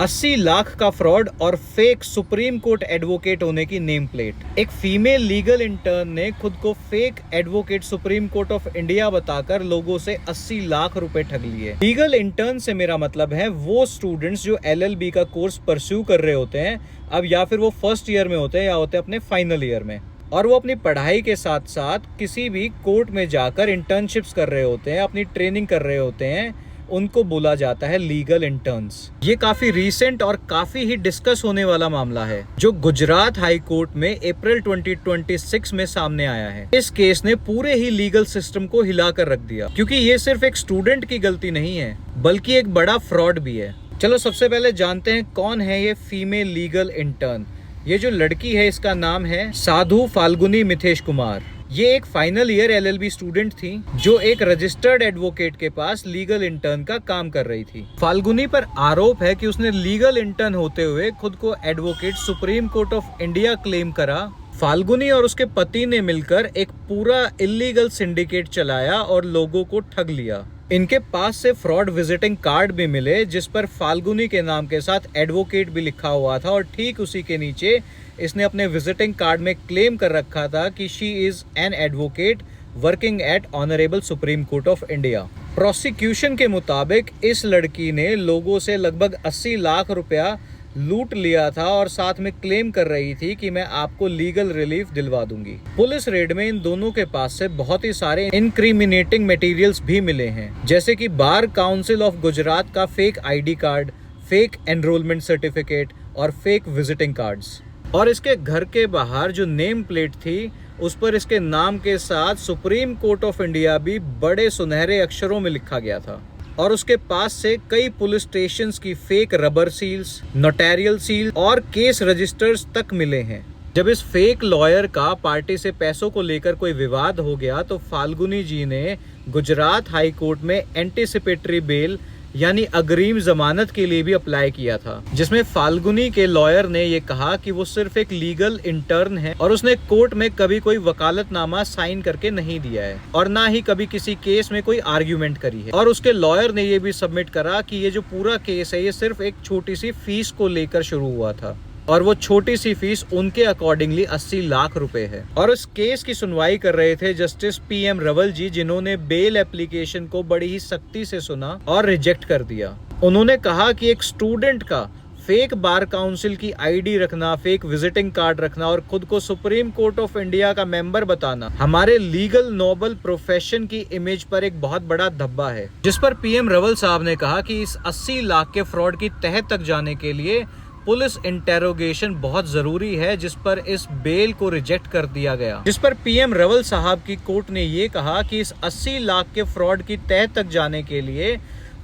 80 लाख का फ्रॉड और fake supreme court advocate होने की नेम प्लेट। एक फीमेल लीगल इंटर्न ने खुद को fake advocate supreme court of India बताकर लोगों से 80 लाख रुपए ठग लिए। लीगल इंटर्न से मेरा मतलब है वो स्टूडेंट्स जो LLB का कोर्स परस्यू कर रहे होते हैं अब, या फिर वो फर्स्ट ईयर में होते हैं या होते हैं अपने फाइनल ईयर में, और वो अपनी पढ़ाई के साथ साथ किसी भी कोर्ट में जाकर इंटर्नशिप्स कर रहे होते हैं, अपनी ट्रेनिंग कर रहे होते हैं। उनको बोला जाता है लीगल इंटर्न्स। ये काफी रीसेंट और काफी ही डिस्कस होने वाला मामला है जो गुजरात हाई कोर्ट में अप्रैल 2026 में सामने आया है। इस केस ने पूरे ही लीगल सिस्टम को हिलाकर रख दिया, क्योंकि ये सिर्फ एक स्टूडेंट की गलती नहीं है बल्कि एक बड़ा फ्रॉड भी है। चलो सबसे पहले जानते हैं कौन है ये फीमेल लीगल इंटर्न। ये जो लड़की है इसका नाम है साधु फाल्गुनी मिथेश कुमार। ये एक फाइनल ईयर LLB स्टूडेंट थी जो एक रजिस्टर्ड एडवोकेट के पास लीगल इंटर्न का काम कर रही थी। फाल्गुनी पर आरोप है कि उसने लीगल इंटर्न होते हुए खुद को advocate supreme court of India claim करा। फाल्गुनी और उसके पति ने मिलकर एक पूरा इलीगल सिंडिकेट चलाया और लोगों को ठग लिया। इनके पास से फ्रॉड विजिटिंग कार्ड भी मिले जिस पर फाल्गुनी के नाम के साथ एडवोकेट भी लिखा हुआ था, और ठीक उसी के नीचे इसने अपने विजिटिंग कार्ड में क्लेम कर रखा था कि she is an advocate working at honourable supreme court of India. Prosecution के मुताबिक इस लड़की ने लोगों से लगभग 80 लाख रुपया लूट लिया था और साथ में क्लेम कर रही थी कि मैं आपको लीगल रिलीफ दिलवा दूंगी। पुलिस रेड में इन दोनों के पास से बहुत ही सारे इनक्रिमिनेटिंग मटेरियल्स भी मिले हैं, जैसे कि बार काउंसिल ऑफ गुजरात का fake ID card, fake enrolment certificate और फेक विजिटिंग कार्ड्स। और इसके घर के बाहर जो नेम प्लेट थी उस पर इसके नाम के साथ सुप्रीम कोर्ट ऑफ इंडिया भी बड़े सुनहरे अक्षरों में लिखा गया था। और उसके पास से कई पुलिस स्टेशंस की फेक रबर सील्स, नोटेरियल सील और केस रजिस्टर्स तक मिले हैं। जब इस फेक लॉयर का पार्टी से पैसों को लेकर कोई विवाद हो गया तो फाल्गुनी जी ने गुजरात हाई कोर्ट में एंटीसिपेटरी बेल यानी अग्रिम जमानत के लिए भी अप्लाई किया था, जिसमें फाल्गुनी के लॉयर ने ये कहा कि वो सिर्फ एक लीगल इंटर्न है और उसने कोर्ट में कभी कोई वकालतनामा साइन करके नहीं दिया है और ना ही कभी किसी केस में कोई आर्ग्यूमेंट करी है। और उसके लॉयर ने ये भी सबमिट करा कि ये जो पूरा केस है ये सिर्फ एक छोटी सी फीस को लेकर शुरू हुआ था और वो छोटी सी फीस उनके अकॉर्डिंगली 80 लाख रुपए है। और उस केस की सुनवाई कर रहे थे जस्टिस PM रवल जी, जिन्होंने बेल एप्लीकेशन को बड़ी ही सख्ती से सुना और रिजेक्ट कर दिया। उन्होंने कहा कि एक स्टूडेंट का फेक बार काउंसिल की ID रखना, फेक विजिटिंग कार्ड रखना और खुद को सुप्रीम कोर्ट ऑफ इंडिया का मेंबर बताना हमारे लीगल नोबल प्रोफेशन की इमेज पर एक बहुत बड़ा धब्बा है। जिस पर PM रवल साहब ने कहा कि इस 80 लाख के फ्रॉड की तह तक जाने के लिए पुलिस इंटेरोगेशन बहुत जरूरी है, जिस पर इस बेल को रिजेक्ट कर दिया गया। जिस पर PM रवल साहब की कोर्ट ने ये कहा कि इस 80 लाख के फ्रॉड की तह तक जाने के लिए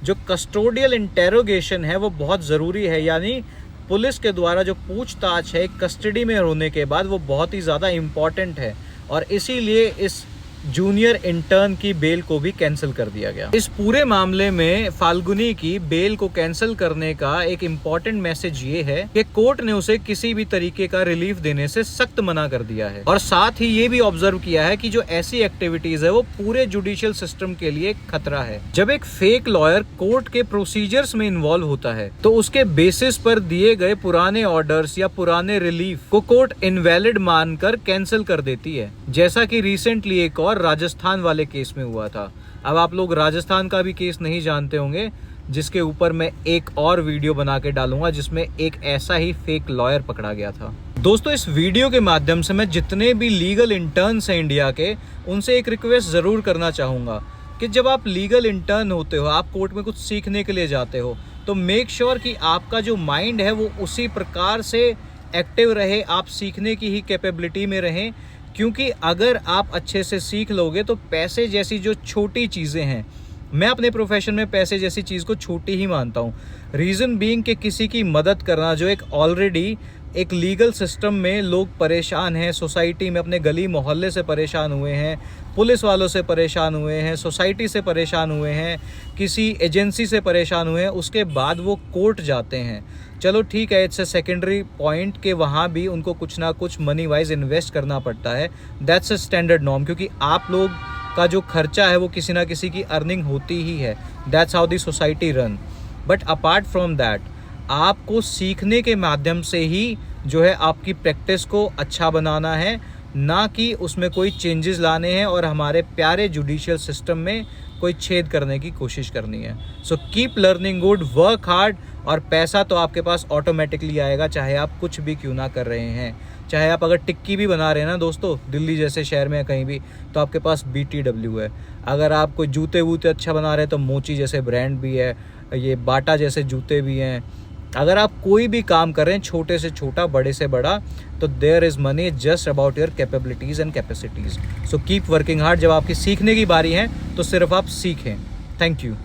जो कस्टोडियल इंटेरोगेशन है वो बहुत जरूरी है, यानी पुलिस के द्वारा जो पूछताछ है कस्टडी में होने के बाद वो बहुत ही ज्यादा इम्पोर्टेंट है, और इसीलिए इस जूनियर इंटर्न की बेल को भी कैंसिल कर दिया गया। इस पूरे मामले में फाल्गुनी की बेल को कैंसिल करने का एक इम्पोर्टेंट मैसेज ये है कि कोर्ट ने उसे किसी भी तरीके का रिलीफ देने से सख्त मना कर दिया है, और साथ ही ये भी ऑब्जर्व किया है कि जो ऐसी एक्टिविटीज है वो पूरे जुडिशियल सिस्टम के लिए खतरा है। जब एक फेक लॉयर कोर्ट के प्रोसीजर्स में इन्वॉल्व होता है तो उसके बेसिस पर दिए गए पुराने ऑर्डर्स या पुराने रिलीफ को कोर्ट इनवैलिड मानकर कैंसिल कर देती है, जैसा कि रिसेंटली एक और राजस्थान वाले केस में हुआ था। अब आप लोग राजस्थान का भी केस नहीं जानते होंगे, जिसके ऊपर मैं एक और वीडियो बना के डालूंगा जिसमें एक ऐसा ही फेक लॉयर पकड़ा गया था। दोस्तों, इस वीडियो के माध्यम से मैं जितने भी लीगल इंटर्न्स हैं इंडिया के, उनसे एक रिक्वेस्ट जरूर करना चाहूंगा कि जब आप लीगल इंटर्न होते हो, आप कोर्ट में कुछ सीखने के लिए जाते हो, तो मेक श्योर कि आपका जो माइंड है वो उसी प्रकार से एक्टिव रहे, आप सीखने की ही कैपेबिलिटी में रहें, क्योंकि अगर आप अच्छे से सीख लोगे तो पैसे जैसी जो छोटी चीज़ें हैं, मैं अपने प्रोफेशन में पैसे जैसी चीज़ को छोटी ही मानता हूँ। रीज़न बीइंग कि किसी की मदद करना, जो एक ऑलरेडी एक लीगल सिस्टम में लोग परेशान हैं, सोसाइटी में अपने गली मोहल्ले से परेशान हुए हैं, पुलिस वालों से परेशान हुए हैं, सोसाइटी से परेशान हुए हैं, किसी एजेंसी से परेशान हुए हैं, उसके बाद वो कोर्ट जाते हैं। चलो ठीक है, इट्स अ सेकेंडरी पॉइंट कि वहाँ भी उनको कुछ ना कुछ मनी वाइज इन्वेस्ट करना पड़ता है, दैट्स अ स्टैंडर्ड नॉर्म, क्योंकि आप लोग का जो खर्चा है वो किसी ना किसी की अर्निंग होती ही है, that's how the society run. But apart from that आपको सीखने के माध्यम से ही जो है आपकी प्रैक्टिस को अच्छा बनाना है, ना कि उसमें कोई चेंजेस लाने हैं और हमारे प्यारे जुडिशियल सिस्टम में कोई छेद करने की कोशिश करनी है। So keep learning good, work hard, और पैसा तो आपके पास ऑटोमेटिकली आएगा, चाहे आप कुछ भी क्यों ना कर रहे हैं। चाहे आप अगर टिक्की भी बना रहे हैं ना दोस्तों, दिल्ली जैसे शहर में कहीं भी, तो आपके पास BTW है। अगर आप कोई जूते वूते अच्छा बना रहे हैं तो मोची जैसे ब्रांड भी है, ये बाटा जैसे जूते भी हैं। अगर आप कोई भी काम कर रहे हैं, छोटे से छोटा, बड़े से बड़ा, तो there is money just about your capabilities and capacities. So keep working hard. जब आपकी सीखने की बारी है तो सिर्फ आप सीखें। Thank you.